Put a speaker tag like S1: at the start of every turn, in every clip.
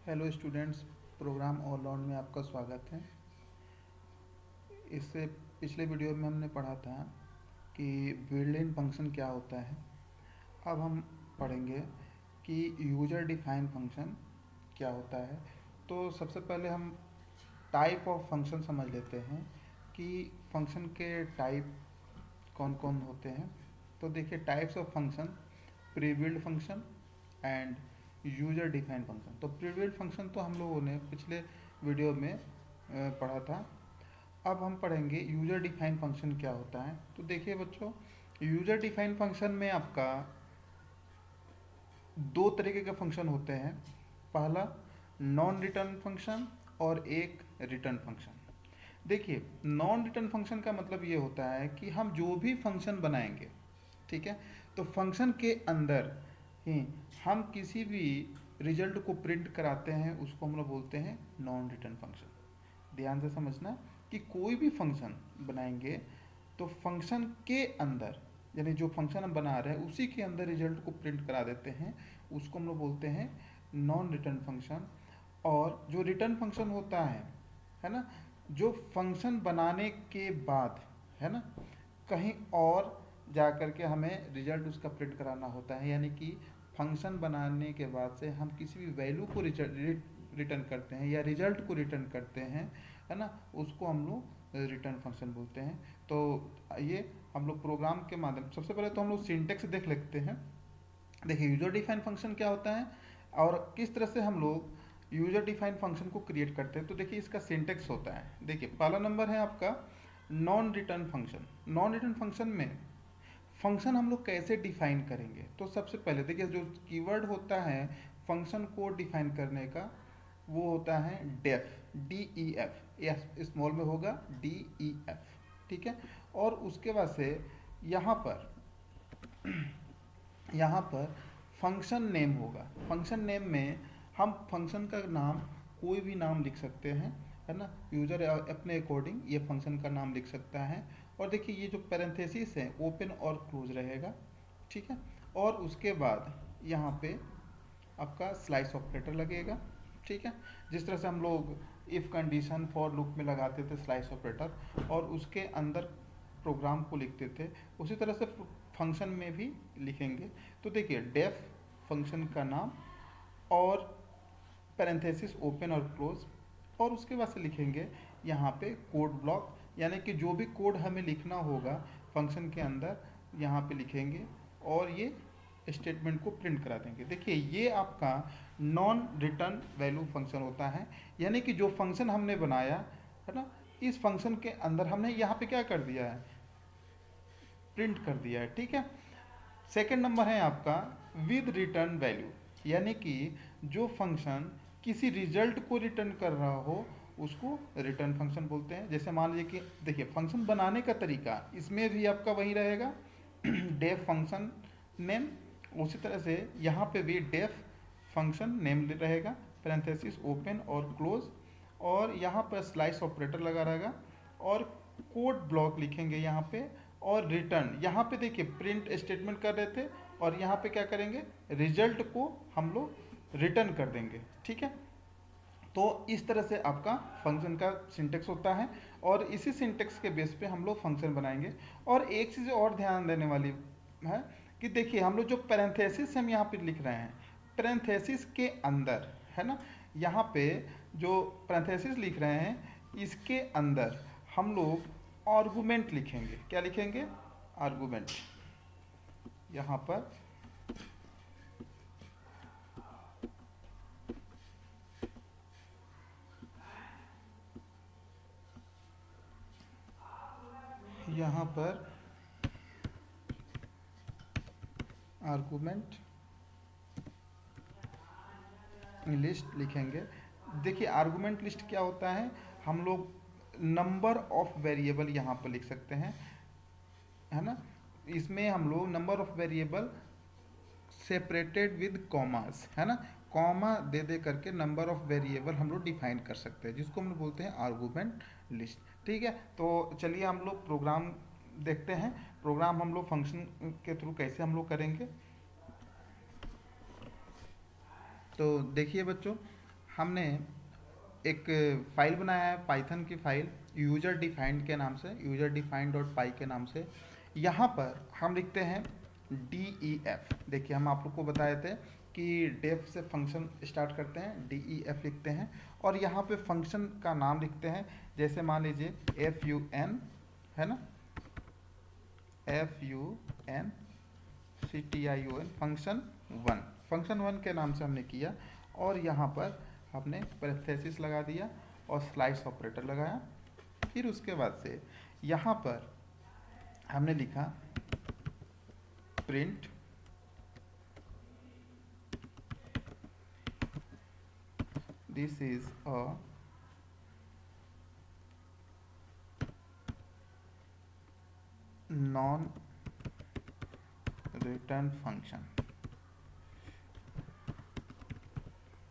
S1: Hello students, program all round में आपका स्वागत है। इससे पिछले वीडियो में हमने पढ़ा था कि बिल्ट इन फंक्शन क्या होता है। अब हम पढ़ेंगे कि यूजर डिफाइन फंक्शन क्या होता है। तो सबसे पहले हम टाइप ऑफ फंक्शन समझ लेते हैं कि फंक्शन के टाइप कौन कौन होते हैं। तो देखिए, types of function: pre build function and user define function. तो प्री बिल्ड फंक्शन तो हम लोगों ने पिछले वीडियो में पढ़ा था। अब हम पढ़ेंगे यूजर डिफाइन फंक्शन क्या होता है। तो देखिए बच्चों, यूजर डिफाइन फंक्शन में आपका दो तरीके के फंक्शन होते हैं। पहला नॉन रिटर्न फंक्शन और एक रिटर्न फंक्शन। देखिए, नॉन रिटर्न फंक्शन का मतलब ये होता है कि हम जो भी फंक्शन बनाएंगे, ठीक है, तो फंक्शन के अंदर ही हम किसी भी रिजल्ट को प्रिंट कराते हैं, उसको हम लोग बोलते हैं नॉन रिटर्न फंक्शन। ध्यान से समझना कि कोई भी फंक्शन बनाएंगे तो फंक्शन के अंदर, यानी जो फंक्शन हम बना रहे हैं उसी के अंदर रिजल्ट को प्रिंट करा देते हैं, उसको हम लोग बोलते हैं नॉन रिटर्न फंक्शन। और जो रिटर्न फंक्शन होता है ना, जो फंक्शन बनाने के बाद, है ना, कहीं और जा कर के हमें रिजल्ट उसका प्रिंट कराना होता है। यानी कि फंक्शन बनाने के बाद से हम किसी भी वैल्यू को रिटर्न करते हैं या रिजल्ट को रिटर्न करते हैं, है ना, उसको हम लोग रिटर्न फंक्शन बोलते हैं। तो ये हम लोग प्रोग्राम के माध्यम, सबसे पहले तो हम लोग सिंटेक्स देख लेते हैं। देखिए, यूजर डिफाइन फंक्शन क्या होता है और किस तरह से हम लोग यूजर डिफाइन फंक्शन को क्रिएट करते हैं। तो देखिए, इसका सिंटेक्स होता है। देखिए, पहला नंबर है आपका non return function. Non return function में फंक्शन हम लोग कैसे डिफाइन करेंगे। तो सबसे पहले देखिए, जो कीवर्ड होता है फंक्शन को डिफाइन करने का, वो होता है def, D E F. F small में होगा, डी ई एफ, ठीक है। और उसके बाद से यहाँ पर यहाँ पर फंक्शन नेम होगा। फंक्शन नेम में हम फंक्शन का नाम, कोई भी नाम लिख सकते हैं, है ना। यूजर अपने अकॉर्डिंग ये फंक्शन का नाम लिख सकता है। और देखिए, ये जो पैरेंथेसिस है ओपन और क्लोज रहेगा, ठीक है। और उसके बाद यहाँ पे आपका स्लाइस ऑपरेटर लगेगा, ठीक है। जिस तरह से हम लोग इफ़ कंडीशन फॉर लूप में लगाते थे स्लाइस ऑपरेटर और उसके अंदर प्रोग्राम को लिखते थे, उसी तरह से फंक्शन में भी लिखेंगे। तो देखिए, डेफ फंक्शन का नाम और पैरेंथेसिस ओपन और क्लोज, और उसके बाद से लिखेंगे यहाँ पे कोड ब्लॉक, यानी कि जो भी कोड हमें लिखना होगा फंक्शन के अंदर यहाँ पे लिखेंगे और ये स्टेटमेंट को प्रिंट करा देंगे। देखिए, ये आपका नॉन रिटर्न वैल्यू फंक्शन होता है। यानी कि जो फंक्शन हमने बनाया है ना, इस फंक्शन के अंदर हमने यहाँ पे क्या कर दिया है, प्रिंट कर दिया है, ठीक है। सेकेंड नंबर है आपका विद रिटर्न वैल्यू। यानी कि जो फंक्शन किसी रिजल्ट को रिटर्न कर रहा हो उसको रिटर्न फंक्शन बोलते हैं। जैसे मान लीजिए कि देखिए, फंक्शन बनाने का तरीका इसमें भी आपका वही रहेगा, डेफ फंक्शन नेम। उसी तरह से यहाँ पे भी डेफ फंक्शन नेम रहेगा, पैरेंथेसिस ओपन और क्लोज, और यहाँ पर स्लाइस ऑपरेटर लगा रहेगा, और कोड ब्लॉक लिखेंगे यहाँ पे, और रिटर्न यहाँ पे देखिए प्रिंट स्टेटमेंट कर रहे थे और यहाँ पे क्या करेंगे, रिजल्ट को हम लोग रिटर्न कर देंगे, ठीक है। तो इस तरह से आपका फंक्शन का सिंटेक्स होता है और इसी सिंटेक्स के बेस पे हम लोग फंक्शन बनाएंगे। और एक चीज़ और ध्यान देने वाली है कि देखिए, हम लोग जो पैरेंथेसिस हम यहाँ पे लिख रहे हैं, पैरेंथेसिस के अंदर, है ना, यहाँ पे जो पैरेंथेसिस लिख रहे हैं इसके अंदर हम लोग आर्गुमेंट लिखेंगे। क्या लिखेंगे, आर्गुमेंट। यहाँ पर यहाँ पर आर्गुमेंट लिस्ट लिखेंगे। देखिए, आर्गुमेंट लिस्ट क्या होता है, हम लोग नंबर ऑफ वेरिएबल यहाँ पर लिख सकते हैं, है ना। इसमें हम लोग number of variable separated with commas, है ना, कॉमा दे दे करके नंबर ऑफ वेरिएबल हम लोग डिफाइन कर सकते हैं, जिसको हम लोग बोलते हैं आर्गुमेंट लिस्ट, ठीक है। तो चलिए हम लोग प्रोग्राम देखते हैं। प्रोग्राम हम लोग फंक्शन के थ्रू कैसे हम लोग करेंगे। तो देखिए बच्चों, हमने एक फाइल बनाया है, पाइथन की फाइल यूजर डिफाइंड के नाम से, यूजर डिफाइंड डॉट पाई के नाम से। यहाँ पर हम लिखते हैं DEF। देखिए हम आप लोग को बताए थे कि डेफ से फंक्शन स्टार्ट करते हैं, DEF लिखते हैं और यहाँ पे फंक्शन का नाम लिखते हैं। जैसे मान लीजिए FUN है ना, FUNCTION फंक्शन वन के नाम से हमने किया और यहाँ पर हमने पैरेंथेसिस लगा दिया और स्लाइस ऑपरेटर लगाया। फिर उसके बाद से यहाँ पर हमने लिखा print this is a non return function,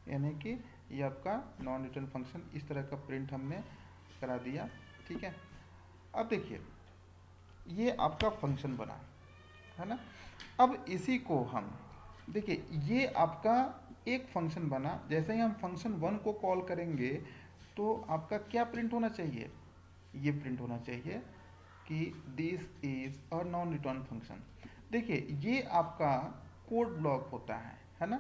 S1: यानी कि ये आपका नॉन रिटर्न फंक्शन, इस तरह का प्रिंट हमने करा दिया। ठीक है, अब देखिए ये आपका फंक्शन बना है ना। अब इसी को हम देखिए, ये आपका एक फंक्शन बना। जैसे ही हम फंक्शन वन को कॉल करेंगे तो आपका क्या प्रिंट होना चाहिए, ये प्रिंट होना चाहिए कि this is a non return function. देखिए ये आपका कोड ब्लॉक होता है ना,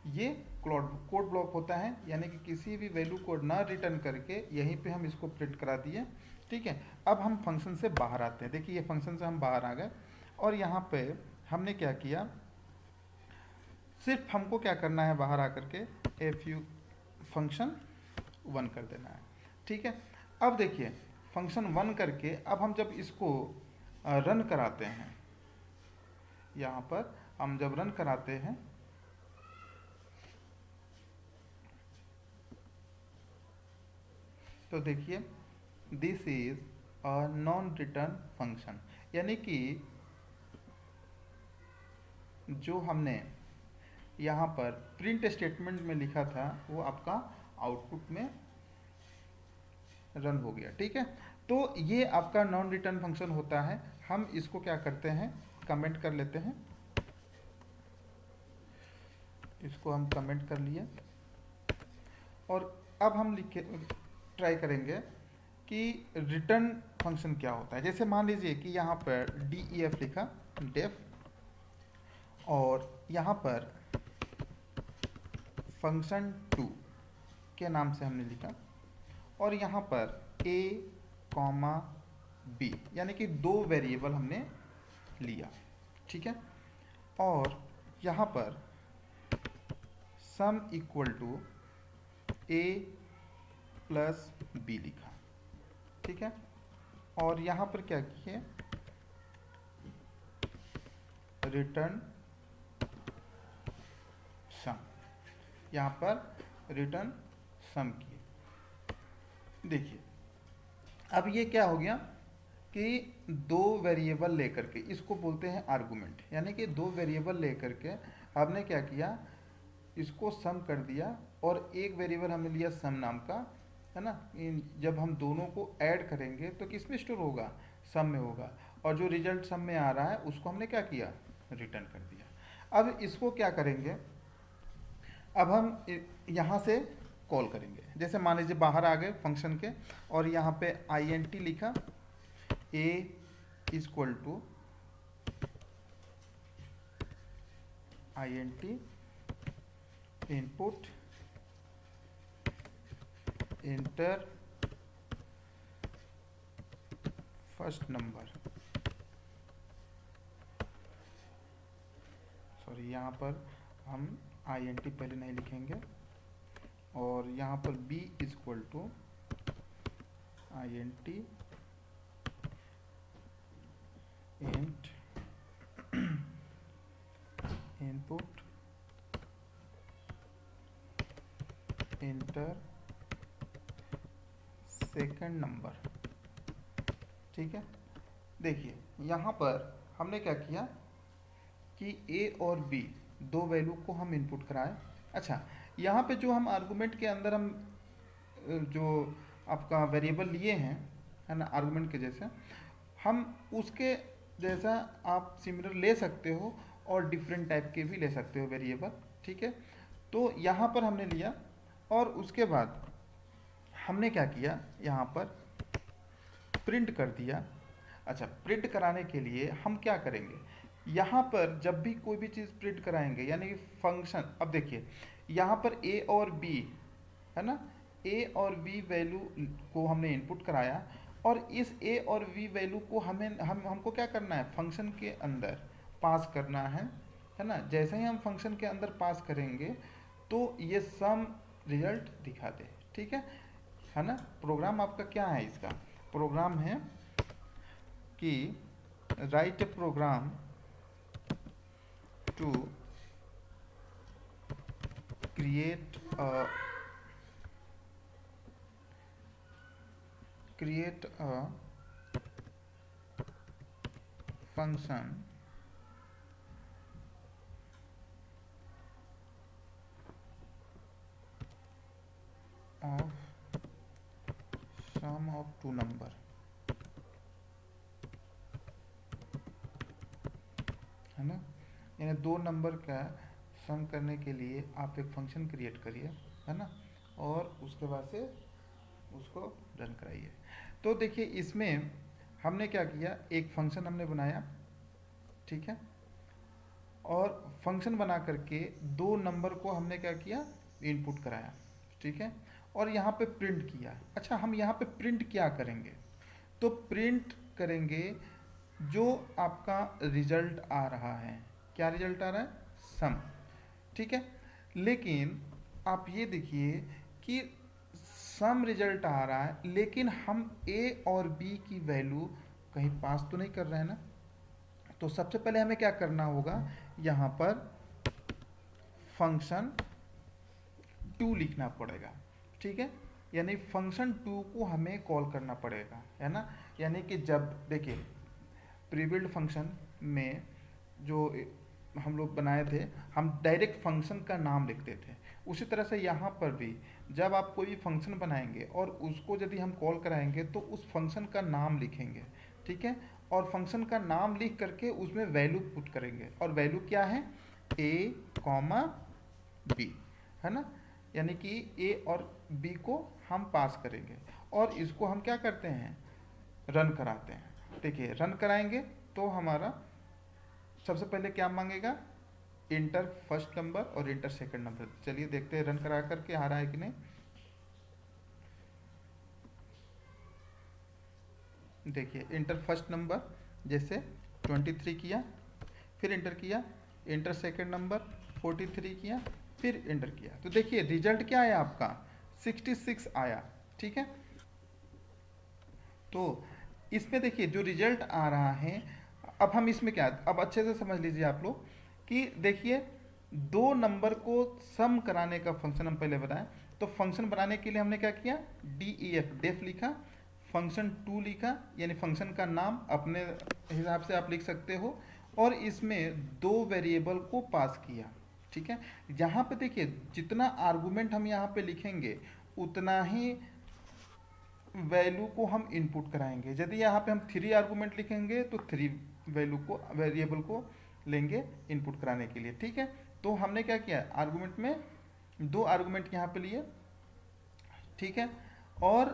S1: ये कोड ब्लॉक होता है, यानी कि किसी भी वैल्यू को ना रिटर्न करके यहीं पे हम इसको प्रिंट करा दिए। ठीक है, अब हम फंक्शन से बाहर आते हैं। देखिए ये फंक्शन से हम बाहर आ गए और यहाँ पे हमने क्या किया, सिर्फ हमको क्या करना है, बाहर आकर के FU फंक्शन वन कर देना है। ठीक है, अब देखिए फंक्शन वन करके अब हम जब इसको रन कराते हैं, यहाँ पर हम जब रन कराते हैं तो देखिए this is a non return function, यानी कि जो हमने यहाँ पर प्रिंट स्टेटमेंट में लिखा था वो आपका आउटपुट में रन हो गया। ठीक है, तो ये आपका नॉन रिटर्न फंक्शन होता है। हम इसको क्या करते हैं, कमेंट कर लेते हैं, इसको हम कमेंट कर लिए और अब हम लिखे ट्राई करेंगे कि रिटर्न फंक्शन क्या होता है। जैसे मान लीजिए कि यहाँ पर DEF लिखा, डेफ, और यहाँ पर फंक्शन 2 के नाम से हमने लिखा और यहाँ पर A, B, यानी कि दो वेरिएबल हमने लिया। ठीक है, और यहाँ पर sum equal to A plus B लिखा। ठीक है, और यहाँ पर क्या किए, रिटर्न सम, यहाँ पर रिटर्न सम किए। देखिए अब ये क्या हो गया कि दो वेरिएबल लेकर के, इसको बोलते हैं आर्गुमेंट, यानी कि दो वेरिएबल लेकर के हमने क्या किया, इसको सम कर दिया और एक वेरिएबल हमने लिया सम नाम का, है ना। जब हम दोनों को ऐड करेंगे तो किस में स्टोर होगा, सम में होगा, और जो रिजल्ट सम में आ रहा है उसको हमने क्या किया, रिटर्न कर दिया। अब इसको क्या करेंगे, अब हम यहाँ से कॉल करेंगे। जैसे मान लीजिए बाहर आ गए फंक्शन के और यहाँ पे INT लिखा, A equal to INT input enter first number, sorry यहाँ पर हम INT पहले नहीं लिखेंगे, और यहाँ पर B equal to INT int input enter second number. ठीक है, देखिए यहाँ पर हमने क्या किया कि A और B दो वैल्यू को हम इनपुट कराएं। अच्छा, यहाँ पे जो हम आर्गुमेंट के अंदर हम जो आपका वेरिएबल लिए हैं, है ना, आर्गुमेंट के जैसे, हम उसके जैसा आप सिमिलर ले सकते हो और डिफरेंट टाइप के भी ले सकते हो वेरिएबल। ठीक है, तो यहाँ पर हमने लिया और उसके बाद हमने क्या किया, यहाँ पर प्रिंट कर दिया। अच्छा, प्रिंट कराने के लिए हम क्या करेंगे, यहाँ पर जब भी कोई भी चीज़ प्रिंट कराएंगे यानी कि फंक्शन, अब देखिए यहाँ पर ए और बी है ना, ए और बी वैल्यू को हमने इनपुट कराया और इस ए और बी वैल्यू को हमको क्या करना है, फंक्शन के अंदर पास करना है ना। जैसे ही हम फंक्शन के अंदर पास करेंगे तो ये सम रिजल्ट दिखा दे, ठीक है ना। प्रोग्राम आपका क्या है, इसका प्रोग्राम है कि write a program to create a function of sum of two number, है ना। यानी दो नंबर का सम करने के लिए आप एक फंक्शन क्रिएट करिए, है ना, और उसके बाद से उसको रन कराइए। तो देखिए इसमें हमने क्या किया, एक फंक्शन हमने बनाया, ठीक है, और फंक्शन बना करके दो नंबर को हमने क्या किया, इनपुट कराया, ठीक है, और यहाँ पे प्रिंट किया। अच्छा, हम यहाँ पे प्रिंट क्या करेंगे, तो प्रिंट करेंगे जो आपका रिजल्ट आ रहा है। क्या रिजल्ट आ रहा है, सम, ठीक है। लेकिन आप ये देखिए कि सम रिजल्ट आ रहा है लेकिन हम ए और बी की वैल्यू कहीं पास तो नहीं कर रहे हैं ना। तो सबसे पहले हमें क्या करना होगा, यहाँ पर फंक्शन 2 लिखना पड़ेगा, ठीक है, यानी फंक्शन 2 को हमें कॉल करना पड़ेगा, है ना। यानी कि जब देखिए प्रीबिल्ड फंक्शन में जो हम लोग बनाए थे, हम डायरेक्ट फंक्शन का नाम लिखते थे। उसी तरह से यहाँ पर भी जब आप कोई भी फंक्शन बनाएंगे और उसको यदि हम कॉल कराएंगे तो उस फंक्शन का नाम लिखेंगे, ठीक है, और फंक्शन का नाम लिख करके उसमें वैल्यू पुट करेंगे। और वैल्यू क्या है, ए कॉमा बी, है ना, यानी कि ए और बी को हम पास करेंगे और इसको हम क्या करते हैं, रन कराते हैं। देखिए रन कराएंगे तो हमारा सबसे पहले क्या मांगेगा, इंटर फर्स्ट नंबर और इंटर सेकंड नंबर। चलिए देखते हैं रन करा करके आ रहा है कि नहीं। देखिए इंटर फर्स्ट नंबर जैसे 23 किया, फिर इंटर किया, इंटर सेकंड नंबर 43 किया, फिर इंटर किया, तो देखिए रिजल्ट क्या आया आपका, 66 आया, ठीक है। तो इसमें देखिए जो रिजल्ट आ रहा है, अब हम इसमें क्या, अब अच्छे से समझ लीजिए आप लोग कि देखिए दो नंबर को सम कराने का फंक्शन हम पहले बताएं। तो फंक्शन बनाने के लिए हमने क्या किया, डेफ लिखा, फंक्शन 2 लिखा, यानी फंक्शन का नाम अपने हिसाब से आप लिख सकते हो, और इसमें दो वेरिएबल को पास किया, ठीक है। यहाँ पे देखिए जितना आर्गुमेंट हम यहाँ पे लिखेंगे उतना ही वैल्यू को हम इनपुट कराएंगे। यदि यहाँ पे हम 3 आर्गुमेंट लिखेंगे तो 3 वैल्यू को, वेरिएबल को लेंगे इनपुट कराने के लिए, ठीक है। तो हमने क्या किया, आर्गुमेंट में 2 आर्गुमेंट यहाँ पे लिए, ठीक है, और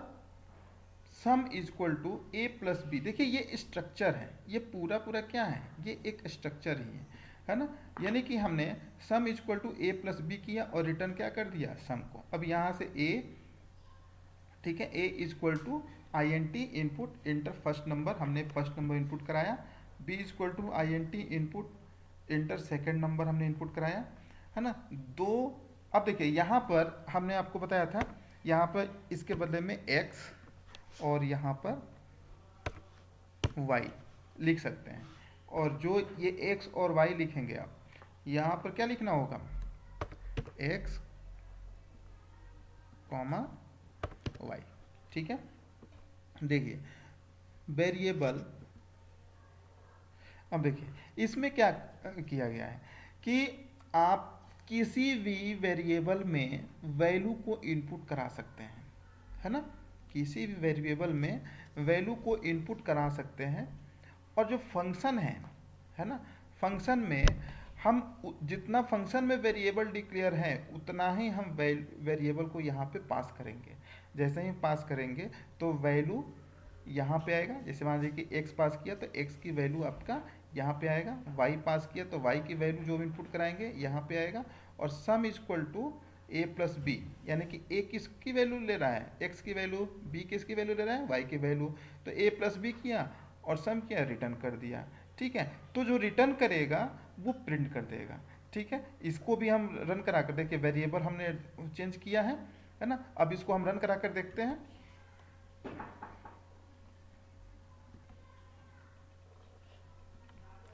S1: sum is equal to A plus B. देखिए ये स्ट्रक्चर है, ये पूरा क्या है, ये एक स्ट्रक्चर ही है ना। यानी कि हमने sum is equal to A plus B किया और रिटर्न क्या कर दिया, सम को। अब यहाँ से ए, ठीक है, A is equal to INT input enter first number, हमने फर्स्ट नंबर इनपुट कराया, B is equal to INT input enter second number हमने इनपुट कराया, है ना। दो, अब देखिए यहाँ पर हमने आपको बताया था, यहाँ पर इसके बदले में x और यहाँ पर y लिख सकते हैं, और जो ये x और y लिखेंगे आप, यहाँ पर क्या लिखना होगा, x कॉमा y, ठीक है। देखिए वेरिएबल, अब देखिए इसमें क्या किया गया है कि आप किसी भी वेरिएबल में वैल्यू को इनपुट करा सकते हैं, है ना, किसी भी वेरिएबल में वैल्यू को इनपुट करा सकते हैं। और जो फंक्शन है ना, फंक्शन में हम जितना फंक्शन में वेरिएबल डिक्लेयर है उतना ही हम वेरिएबल को यहाँ पे पास करेंगे। जैसे ही पास करेंगे तो वैल्यू यहाँ पे आएगा। जैसे मान लीजिए कि x पास किया तो x की वैल्यू आपका यहाँ पे आएगा, y पास किया तो y की वैल्यू जो इनपुट कराएंगे यहाँ पे आएगा, और sum is equal to a plus B, यानी कि a किसकी वैल्यू ले रहा है, x की वैल्यू, b किसकी वैल्यू ले रहा है, y की वैल्यू। तो a प्लस बी किया और सम किया, रिटर्न कर दिया। ठीक है, तो जो रिटर्न करेगा वो प्रिंट कर देगा। ठीक है, इसको भी हम रन करा कर देखिए, वेरिएबल हमने चेंज किया है ना। अब इसको हम रन करा कर देखते हैं।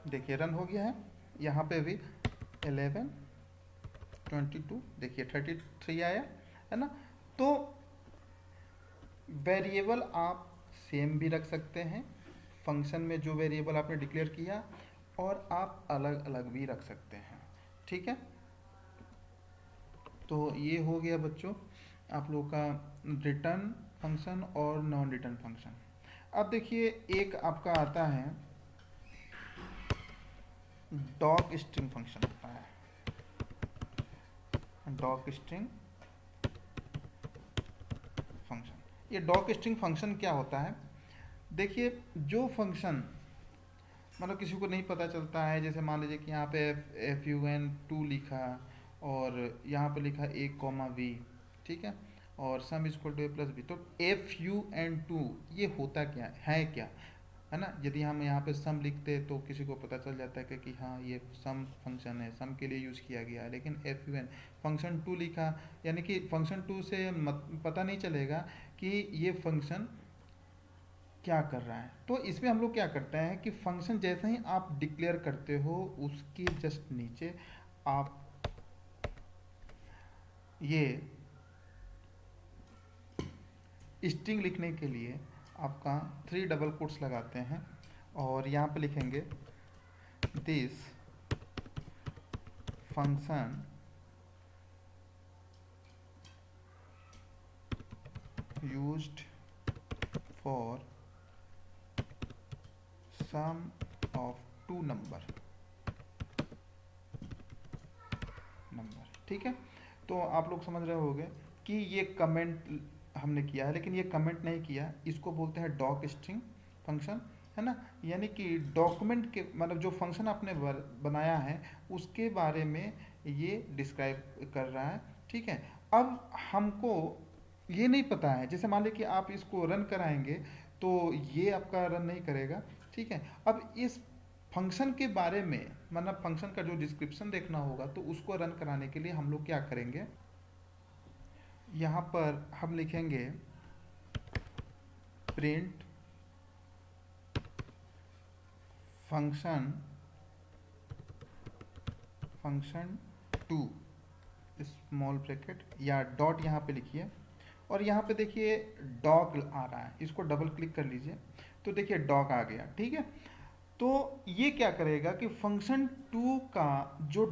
S1: देखिए रन हो गया है, यहाँ पे भी 11 22 देखिए 33 आया है ना। तो वेरिएबल आप सेम भी रख सकते हैं, फंक्शन में जो वेरिएबल आपने डिक्लेयर किया, और आप अलग अलग भी रख सकते हैं। ठीक है, तो ये हो गया बच्चों आप लोगों का रिटर्न फंक्शन और नॉन रिटर्न फंक्शन। अब देखिए एक आपका आता है डॉक स्ट्रिंग फंक्शन होता है। डॉक स्ट्रिंग फंक्शन, ये डॉक स्ट्रिंग फंक्शन क्या होता है, देखिए जो फंक्शन मतलब किसी को नहीं पता चलता है, जैसे मान लीजिए कि यहाँ पे fun2 लिखा और यहाँ पे लिखा a कॉमा v, ठीक है, और sum is equal to a plus B. तो fun2 ये होता क्या है ना। यदि हम यहाँ पे सम लिखते तो किसी को पता चल जाता है कि हाँ ये सम फंक्शन है, सम के लिए यूज़ किया गया है। लेकिन fun फंक्शन 2 लिखा, यानी कि फंक्शन 2 से पता नहीं चलेगा कि ये फंक्शन क्या कर रहा है। तो इसमें हम लोग क्या करते हैं कि फंक्शन जैसे ही आप डिक्लेयर करते हो उसके जस्ट नीचे आप ये स्ट्रिंग लिखने के लिए आपका 3 डबल कोट्स लगाते हैं और यहाँ पे लिखेंगे this function used for sum of 2 number. ठीक है, तो आप लोग समझ रहे होंगे कि ये कमेंट हमने किया है, लेकिन ये कमेंट नहीं किया, इसको बोलते हैं डॉक स्ट्रिंग फंक्शन, है ना। यानी कि डॉक्यूमेंट के मतलब जो फंक्शन आपने बनाया है उसके बारे में ये डिस्क्राइब कर रहा है। ठीक है, अब हमको ये नहीं पता है, जैसे मान लीजिए कि आप इसको रन कराएंगे तो ये आपका रन नहीं करेगा। ठीक है, अब इस फंक्शन के बारे में मतलब फंक्शन का जो डिस्क्रिप्शन देखना होगा, तो उसको रन कराने के लिए हम लोग क्या करेंगे, यहाँ पर हम लिखेंगे प्रिंट फंक्शन 2 स्मॉल ब्रैकेट या डॉट यहाँ पे लिखिए, और यहाँ पे देखिए डॉग आ रहा है, इसको डबल क्लिक कर लीजिए तो देखिए डॉग आ गया। ठीक है, तो ये क्या करेगा कि फंक्शन 2 का जो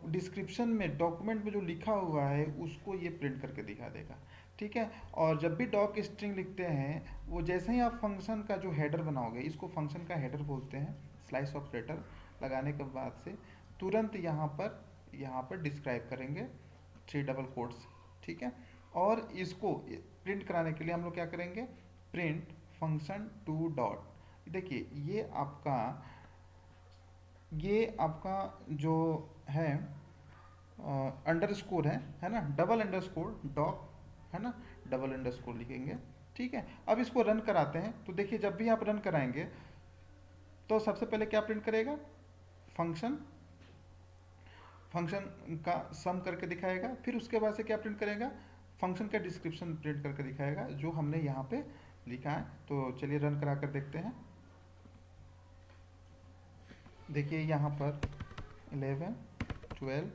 S1: डिस्क्रिप्शन में डॉक्यूमेंट में जो लिखा हुआ है उसको ये प्रिंट करके दिखा देगा। ठीक है, और जब भी डॉक स्ट्रिंग लिखते हैं वो जैसे ही आप फंक्शन का जो हेडर बनाओगे, इसको फंक्शन का हेडर बोलते हैं, स्लाइस ऑपरेटर लगाने के बाद से तुरंत यहाँ पर डिस्क्राइब करेंगे 3 डबल कोट्स। ठीक है, और इसको प्रिंट कराने के लिए हम लोग क्या करेंगे, प्रिंट फंक्शन 2 डॉट। देखिए ये आपका जो है अंडरस्कोर है ना, डबल अंडरस्कोर डॉक है ना, डबल अंडरस्कोर लिखेंगे। ठीक है, अब इसको रन कराते हैं तो देखिए जब भी आप रन कराएंगे तो सबसे पहले क्या प्रिंट करेगा, फंक्शन का सम करके दिखाएगा, फिर उसके बाद से क्या प्रिंट करेगा, फंक्शन का डिस्क्रिप्शन प्रिंट करके दिखाएगा जो हमने यहाँ पे लिखा है। तो चलिए रन करा कर देखते हैं। देखिए यहाँ पर 11 12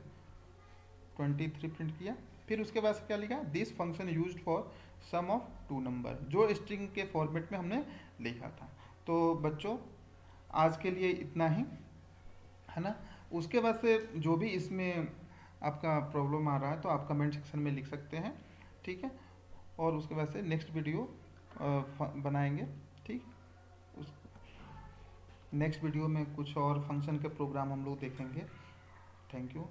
S1: 23 प्रिंट किया, फिर उसके बाद से क्या लिखा, this function used for sum of 2 number, जो स्ट्रिंग के फॉर्मेट में हमने लिखा था। तो बच्चों आज के लिए इतना ही, है ना। उसके बाद से जो भी इसमें आपका प्रॉब्लम आ रहा है तो आप कमेंट सेक्शन में लिख सकते हैं। ठीक है, और उसके बाद से नेक्स्ट वीडियो बनाएंगे। ठीक, नेक्स्ट वीडियो में कुछ और फंक्शन के प्रोग्राम हम लोग देखेंगे। Thank you.